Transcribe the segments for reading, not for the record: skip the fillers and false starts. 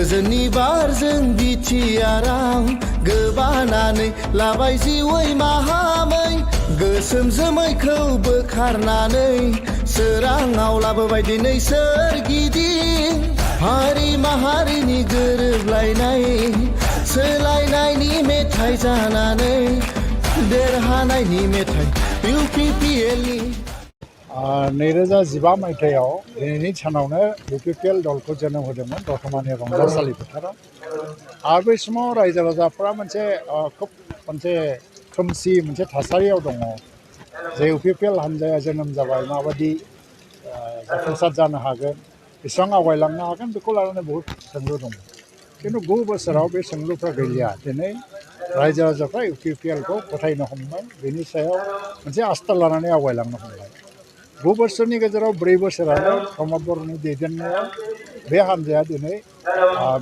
गोजोननि बारजों बिटिआराव गोबानानै लाबाय जिउै माहामै गोसोम जोमैखौ बोखारनानै सोराङाव लाबोबाय दिनै सोरगिदिं हारि माहारिनि गोरोबलायनाय सोलायनायनि मेथाइ जानानै देरहानायनि मेथाइ इउपिपिएलनि 2015 मायथाइयाव दिनैनि सानावनो इउपिपिएल दलखौ जोनोम होदोंमोन दतमानि रंजासालि फोथाराव आरो बै समाव रायजो राजाफ्रा खोब मोनसे खोमसि मोनसे थासारियाव दङ जे इउपिपिएल हान्जाया जोनोम जाबाय माबायदि जाफुंसार जानो हागोन बेसेबां आवगायलांनो हागोन बेखौ लानानै बहुत सोंलु दङ खिन्थु 9 बोसोराव बे सोंलुफ्रा गैलिया दिनै रायजो राजाफ्रा इउपिपिएलखौ फोथायनो हमबाय बेनि सायाव मोनसे आस्था लानानै आवगायलांनो हमबाय 9 बोसोरनि गेजेराव 4 बोसोरानो प्रमद बर'नि दैदेननायाव बे हान्जाया दिनै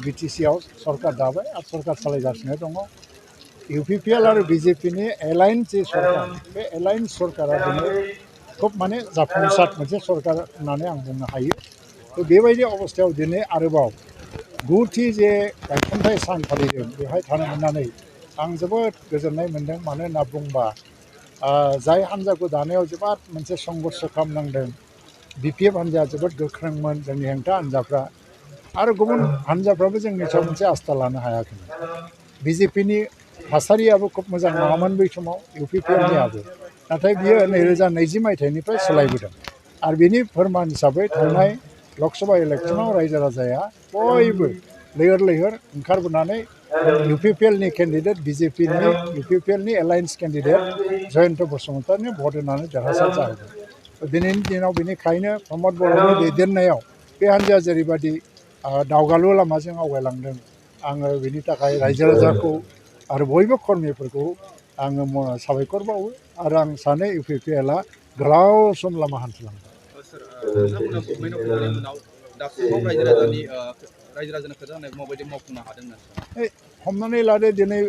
बिटिसिआव सरकार दाबाय आरो सरकार सालायगासिनो दङ इउपिपिएल आरो बिजेपिनि एलायन्स जे सरकार बे एलायन्स सरकारा दिनै खोब माने जाफुंसार मोनसे सरकार होननानै आं बुंनो हायो थ' बेबायदि अबस्थायाव दिनै आरोबाव 9थि जे गायसनथाय सान फालिदों बेवहाय थानो मोननानै आं जोबोद गोजोननाय मोन्दों मानो होनना बुंबा जाय हान्जाखौ दानायाव जोबोद मोनसे संघर्ष खालामनांदों बिपिएफ हान्जाया जोबोद गोख्रोंमोन जोंनि हेंथा हान्जाफ्रा आरो गुबुन हान्जाफ्राबो जोंनि सायाव मोनसे आस्था लानो हायाखैमोन बिजेपिनि थासारियाबो खोब मोजां नङामोन बै समाव इउपिपिएलनियाबो नाथाय बियो 2020 मायथाइनिफ्राय सोलायबोदों आरो बिनि फोरमान हिसाबै थांनाय लकसभा इलेक्सनाव रायजो राजाया बयबो लैहोर लैहोर ओंखारबोनानै इउपिपिएलनि केन्डिडेट बिजेपिनि इउपिपिएलनि एलायन्स केन्डिडेट जयन्त बसुमतारिनो भट होनानै देरहासार जाहोदों दिनैनि दिनाव बेनिखायनो प्रमद बर'नि दैदेननायाव बे हान्जाया जेरैबायदि दावगालु लामाजों आवगायलांदों आङो बेनि थाखाय रायजो राजाखौ आरो बयबो कर्मिफोरखौ आङो साबायखर बावो आरो आं सानो इउपिपिएलआ गोलाव सम लामा हान्थिलांगोन हमनानै लादो दिनै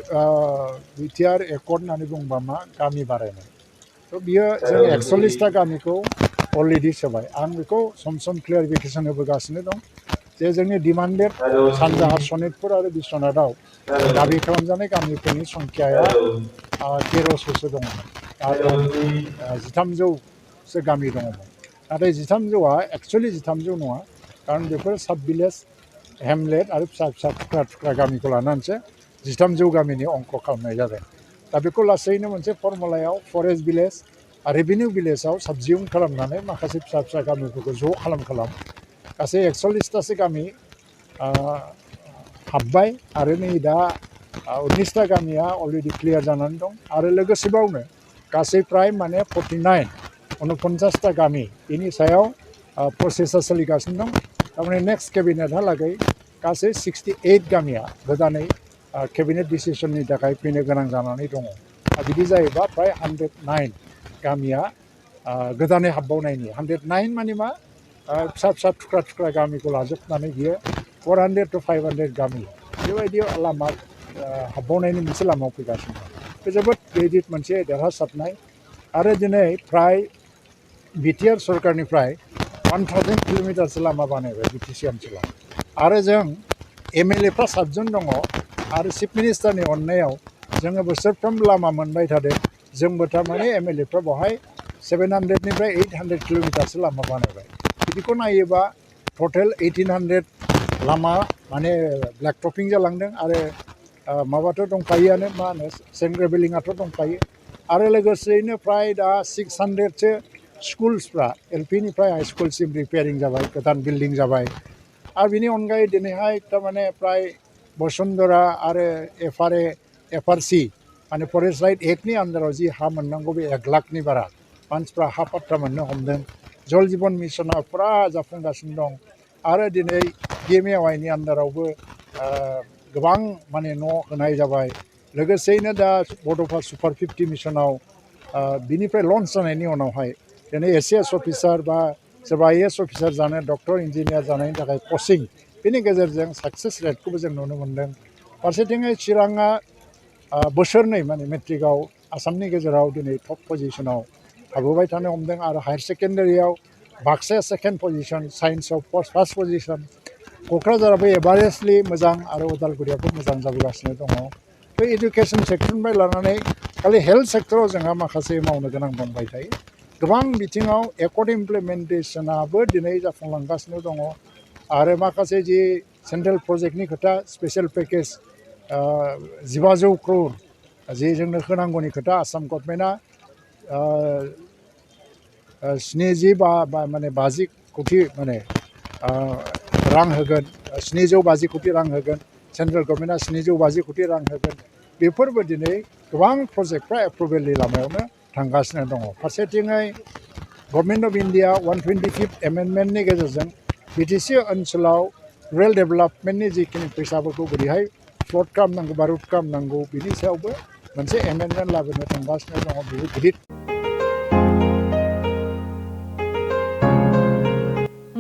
बिटिआर एकर्ड होननानै बुंबा मा गामि बारायनाय थ' बियो जों 41टा गामिखौ अलरेडि सोबाय आं बेखौ सम सम क्लियारिफिकेसन होबोगासिनो दं जे जोंनि डिमान्डेड सानजाहा सनितपुर आरो बिश्वनाथआव दाबि खालामजानाय गामिफोरनि संख्याया 1300सो दङमोन आरो 1300सो गामि दङमोन नाथाय 1300आ एक्सुवेलि 1300 नङा खारन बेफोर साब भिलेज हेमलेट आरो फिसा फिसा थुख्रा थुख्रा गामिखौ लानानैसो 1300 गामिनि अंक खालामनाय जादों दा बेखौ लासैनो मोनसे फर्मुलायाव फरेस्ट भिलेज आरो रेभिनिउ भिलेजाव साबजिउन खालामनानै माखासे फिसा फिसा गामिफोरखौ ज' खालाम गासै 41टासो गामि हाबबाय आरो नै दा 19टा गामिया अलरेडि क्लियार जानानै दं आरो लोगोसेबावनो गासै प्राय माने 49टा गामि बेनि सायाव प्रसेसा सोलिगासिनो दं थारमाने नेक्स्ट केबिनेटहालागै गासै 68 गामिया गोदानै केबिनेट डिसिसननि थाखाय फैनो गोनां जानानै दङ बिदि जायोबा प्राय 109 गामिया गोदानै हाबबावनायनि 109 माने मा फिसा फिसा थुख्रा थुख्रा गामिखौ लाजोबनानै बियो 400 to 500 गामि बेबायदि लामा हाबबावनायनि मोनसे लामायाव फैगासिनो दं बे जोबोद गिदिर मोनसे देरहासारनाय आरो दिनै फ्राय बिटिआर सरकारनिफ्राय 1000 किल'मिटारसो लामा बानायबाय बिटिसि ओनसोलाव आरो जों एमएलएफ्रा 7 जन दङ आरो चिफ मिनिस्टारनि अननायाव जोङो बोसोरफ्रोम लामा मोनबाय थादों जोंबो थारमाने एमएलएफ्रा बेवहाय 700निफ्राय 800 किल'मिटारसो लामा बानायबाय बिदिखौ नायोबा टटेल 1800 लामा माने ब्लेक टपिं जालांदों आरो माबाथ' दंखायोआनो मा होनो सेन्ड ग्रेभेलिंआथ' दंखायो आरो लोगोसेयैनो फ्राय दा 600सो स्कुल्सफ्रा एलपिनिफ्राय हाई स्कुलसिम रिपेयारिं जाबाय गोदान बिल्डिं जाबाय आरो बिनि अनगायै दिनैहाय थारमाने प्राय बसुन्धरा आरो एफआरसि माने फरेस्ट राइट एक्टनि आन्दाराव जि हा मोननांगौ बे 1 लाखनि बारा मानसिफ्रा हा पाट्टा मोननो हमदों जल जीवन मिशना फुरा जाफुंगासिनो दं आरो दिनै पिएमएवाइनि आन्दारावबो गोबां माने न' होनाय जाबाय लोगोसेयैनो दा बड'फा सुपार 50 मिशनाव बिनिफ्राय लन्च जानायनि उनावहाय दिनै एसएएस अफिसार बा सोरबा आइएएस अफिसार जानो डक्टर इन्जिनियार जानायनि थाखाय कचिं बेनि गेजेरजों साक्सेस रेटखौबो जों नुनो मोन्दों फारसेथिङै चिराङा बोसोरनै माने मेट्रिकआव आसामनि गेजेराव दिनै टप पजिशनाव हाबोबाय थानो हमदों आरो हायार सेकेन्डारियाव बाक्साया सेकेन्ड पजिशन साइन्सआव फार्स्ट पजिशन क'क्राझाराबो एभारेजलि मोजां आरो उदालगुरियाबो मोजां जाबोगासिनो दङ बे एडुकेसन सेक्टरनिफ्राय लानानै खालि हेल्थ सेक्टराव जोंहा माखासे मावनो गोनां दंबाय थायो गोबां बिथिङाव एकर्ड इमप्लिमेन्टेसनाबो दिनै जाफुंलांगासिनो दङ आरो माखासे जि सेन्ट्रेल प्रजेक्टनि खोथा स्पेसियेल पेकेज 1500 क्र'र जि जोंनो होनांगौनि खोथा आसाम गभर्नमेन्टआ 50 कोटि माने रां होगोन 750 कोटि रां होगोन सेन्ट्रेल गभर्नमेन्टआ 750 कोटि रां होगोन बेफोरबो दिनै गोबां प्रजेक्टफ्रा एप्रुभेलनि लामायावनो थांगासिनो दङ फारसेथिङै गभर्नमेन्ट अफ इन्डिया 125th एमेन्डमेन्टनि गेजेरजों बिटिसि ओनसोलाव रुरेल डेभेलपमेन्टनि जिखिनि फैसाफोरखौ बोरैहाय फ्लड खालामनांगौ बा रुट खालामनांगौ बिनि सायावबो मोनसे एमेन्डमेन्ट लाबोनो थांगासिनो दङ बेबो गिदिर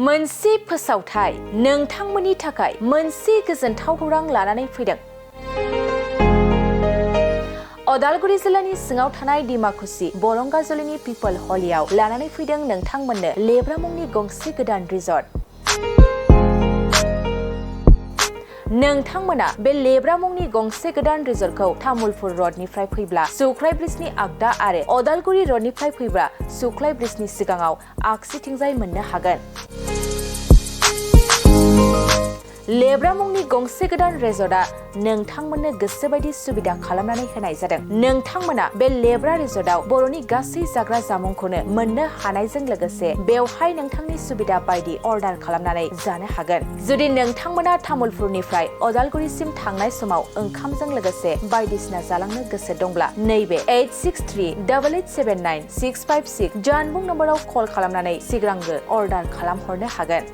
मोनसे फोसावथाय नोंथांमोननि थाखाय मोनसे गोजोनथाव खौरां लानानै फैदों अदालगुरि जिल्लानि सिङाव थानाय डिमाकुसि बरंगाजुलिनि पिपल हलियाव लानानै फैदों नोंथांमोननो लेब्रा मुंनि गंसे गोदान रिजर्ट नोंथांमोना बे लेब्रा मुंनि गंसे गोदान रिजर्टखौ तामुलपुर रडनिफ्राय फैब्ला सुख्लाय ब्रिजनि आगदा आरो अदालगुरि रडनिफ्राय फैब्ला सुख्लाय ब्रिजनि सिगाङाव आगसिथिंजाय मोननो हागोन लेब्रा मुंनि गंसे गोदान रिजर्टआ नोंथांमोननो गोसोबायदि सुबिदा खालामनानै होनाय जादों नोंथांमोना बे लेब्रा रिजर्टआव बर'नि गासै जाग्रा जामुंखौनो मोननो हानायजों लोगोसे बेवहाय नोंथांनि सुबिदा बायदि अर्डार खालामनानै जानो हागोन जुदि नोंथांमोना तामुलपुरनिफ्राय अदालगुरिसिम थांनाय समाव ओंखामजों लोगोसे बायदिसिना जालांनो गोसो दंब्ला नैबे 8638879656 जानबुं नम्बराव कल खालामनानै सिगांग्रो अर्डार खालामहरनो हागोन